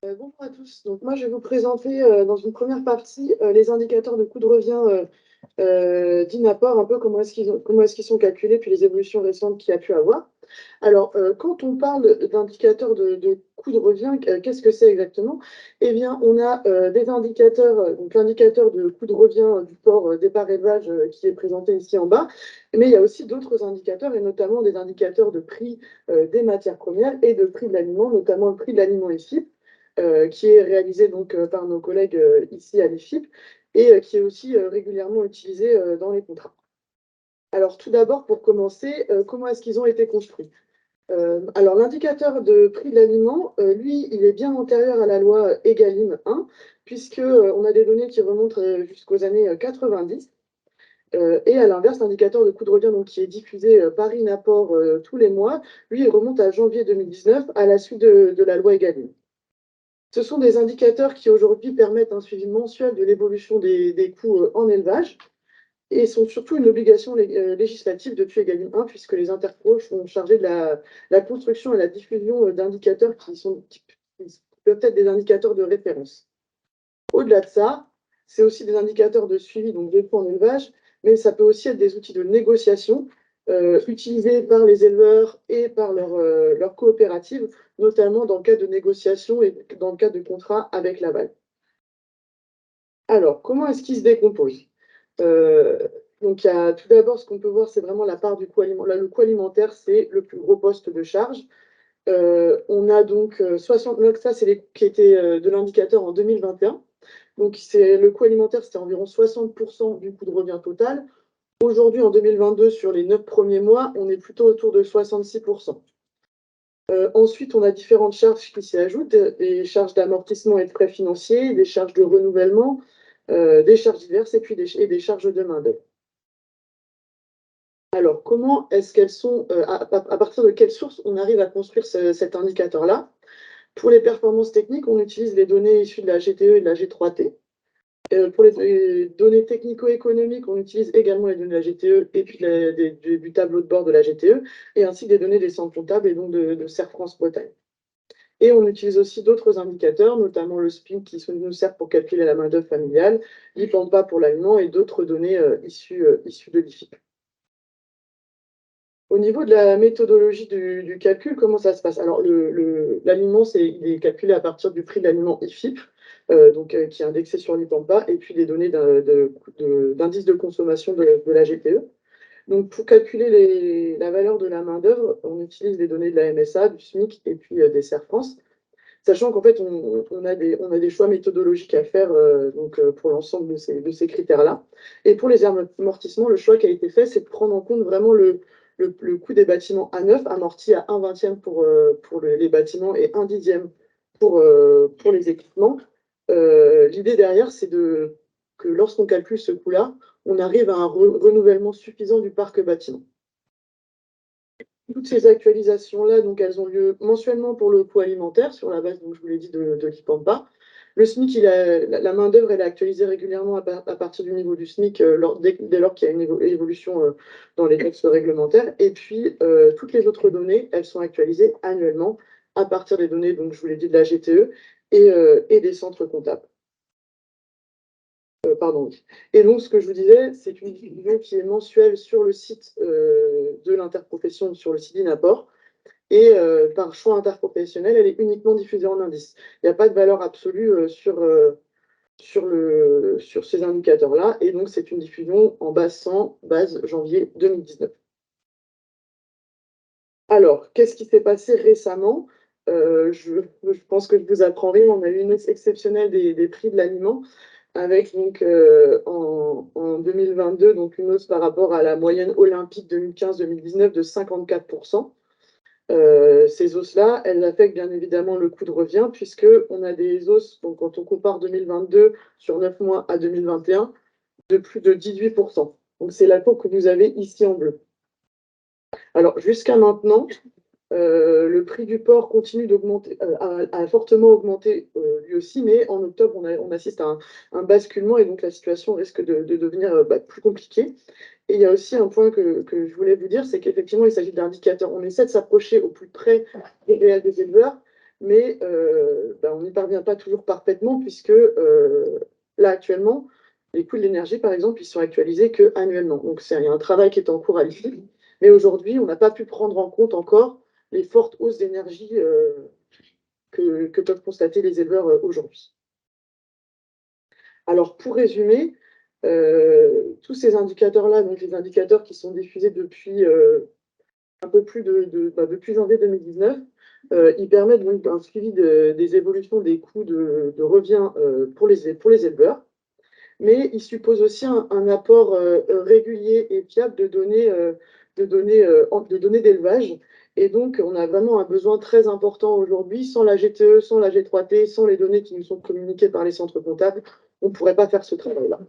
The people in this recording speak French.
Bonjour à tous. Donc, moi, je vais vous présenter dans une première partie les indicateurs de coût de revient d'Inaport, un peu comment est-ce qu'ils sont calculés, puis les évolutions récentes qu'il y a pu avoir. Alors, quand on parle d'indicateurs de coût de revient, qu'est-ce que c'est exactement? Eh bien, on a des indicateurs, donc l'indicateur de coût de revient du port départ élevage qui est présenté ici en bas, mais il y a aussi d'autres indicateurs, et notamment des indicateurs de prix des matières premières et de prix de l'aliment, notamment le prix de l'aliment IFIP, qui est réalisé donc par nos collègues ici à l'IFIP et qui est aussi régulièrement utilisé dans les contrats. Alors, tout d'abord, pour commencer, comment est-ce qu'ils ont été construits? Alors, l'indicateur de prix de l'aliment, lui, il est bien antérieur à la loi Egalim 1, puisqu'on a des données qui remontent jusqu'aux années 90. Et à l'inverse, l'indicateur de coût de revient donc, qui est diffusé par Inaport tous les mois, lui, il remonte à janvier 2019, à la suite de la loi Egalim. Ce sont des indicateurs qui aujourd'hui permettent un suivi mensuel de l'évolution des coûts en élevage et sont surtout une obligation législative depuis Egalim 1, puisque les interpros sont chargés de la construction et la diffusion d'indicateurs qui peuvent être des indicateurs de référence. Au-delà de ça, c'est aussi des indicateurs de suivi donc des coûts en élevage, mais ça peut aussi être des outils de négociation utilisés par les éleveurs et par leurs coopératives, notamment dans le cas de négociations et dans le cas de contrats avec l'aval. Alors, comment est-ce qu'ils se décomposent? Donc, il y a, tout d'abord, ce qu'on peut voir, c'est vraiment la part du coût alimentaire. Là, le coût alimentaire, c'est le plus gros poste de charge. On a donc 69, ça, c'est les qui étaient de l'indicateur en 2021. Donc, le coût alimentaire, c'était environ 60% du coût de revient total. Aujourd'hui, en 2022, sur les 9 premiers mois, on est plutôt autour de 66%. Ensuite, on a différentes charges qui s'y ajoutent, des charges d'amortissement et de frais financiers, des charges de renouvellement, des charges diverses et puis des charges de main-d'œuvre. Alors, comment est-ce qu'elles sont, à partir de quelles sources on arrive à construire cet indicateur-là? Pour les performances techniques, on utilise les données issues de la GTE et de la G3T. Pour les données technico-économiques, on utilise également les données de la GTE et puis du tableau de bord de la GTE, et ainsi que des données des centres comptables et donc de Serre France Bretagne. Et on utilise aussi d'autres indicateurs, notamment le SPIN qui nous sert pour calculer la main-d'œuvre familiale, l'IPANPA pour l'aliment et d'autres données issues de l'IFIP. Au niveau de la méthodologie du calcul, comment ça se passe? Alors, l'aliment, il est calculé à partir du prix de l'aliment IFIP, qui est indexé sur l'IPANPA, et puis des données d'indice de consommation de la GTE. Donc, pour calculer la valeur de la main-d'œuvre, on utilise des données de la MSA, du SMIC et puis des Serre France, sachant qu'en fait, on a des choix méthodologiques à faire pour l'ensemble de ces critères-là. Et pour les amortissements, le choix qui a été fait, c'est de prendre en compte vraiment le coût des bâtiments à neuf, amorti à 1/20 pour les bâtiments et 1/10 pour les équipements. L'idée derrière, c'est que lorsqu'on calcule ce coût-là, on arrive à un renouvellement suffisant du parc bâtiment. Toutes ces actualisations-là, donc, elles ont lieu mensuellement pour le coût alimentaire, sur la base, donc, je vous l'ai dit, de l'IPANPA. Le SMIC, la main-d'œuvre, elle est actualisée régulièrement à partir du niveau du SMIC, dès lors qu'il y a une évolution dans les textes réglementaires. Et puis, toutes les autres données, elles sont actualisées annuellement à partir des données, donc, je vous l'ai dit, de la GTE et des centres comptables. Pardon, oui. Et donc, ce que je vous disais, c'est une diffusion qui est mensuelle sur le site de l'interprofession, sur le site d'Inaport. Et par choix interprofessionnel, elle est uniquement diffusée en indice. Il n'y a pas de valeur absolue sur ces indicateurs-là. Et donc, c'est une diffusion en base 100, base janvier 2019. Alors, qu'est-ce qui s'est passé récemment? Je pense que je vous apprends rien. On a eu une hausse exceptionnelle des prix de l'aliment, avec donc en 2022 donc une hausse par rapport à la moyenne olympique 2015-2019 de 54%. Ces hausses-là, elles affectent bien évidemment le coût de revient, puisqu'on a des hausses, donc quand on compare 2022 sur 9 mois à 2021, de plus de 18%. Donc c'est la courbe que vous avez ici en bleu. Alors jusqu'à maintenant, le prix du porc continue d'augmenter, a fortement augmenté lui aussi, mais en octobre, on assiste à un basculement et donc la situation risque de devenir plus compliquée. Et il y a aussi un point que je voulais vous dire, c'est qu'effectivement, il s'agit d'indicateurs. On essaie de s'approcher au plus près des réels des éleveurs, mais on n'y parvient pas toujours parfaitement puisque là, actuellement, les coûts de l'énergie, par exemple, ils sont actualisés qu'annuellement. Donc, il y a un travail qui est en cours à l'IFI, mais aujourd'hui, on n'a pas pu prendre en compte encore les fortes hausses d'énergie que peuvent constater les éleveurs aujourd'hui. Alors, pour résumer, tous ces indicateurs-là, donc les indicateurs qui sont diffusés depuis un peu plus depuis janvier 2019, ils permettent donc un suivi des évolutions des coûts de revient pour les éleveurs, mais ils supposent aussi un apport régulier et fiable de données d'élevage. Et donc, on a vraiment un besoin très important aujourd'hui. Sans la GTE, sans la G3T, sans les données qui nous sont communiquées par les centres comptables, on ne pourrait pas faire ce travail-là.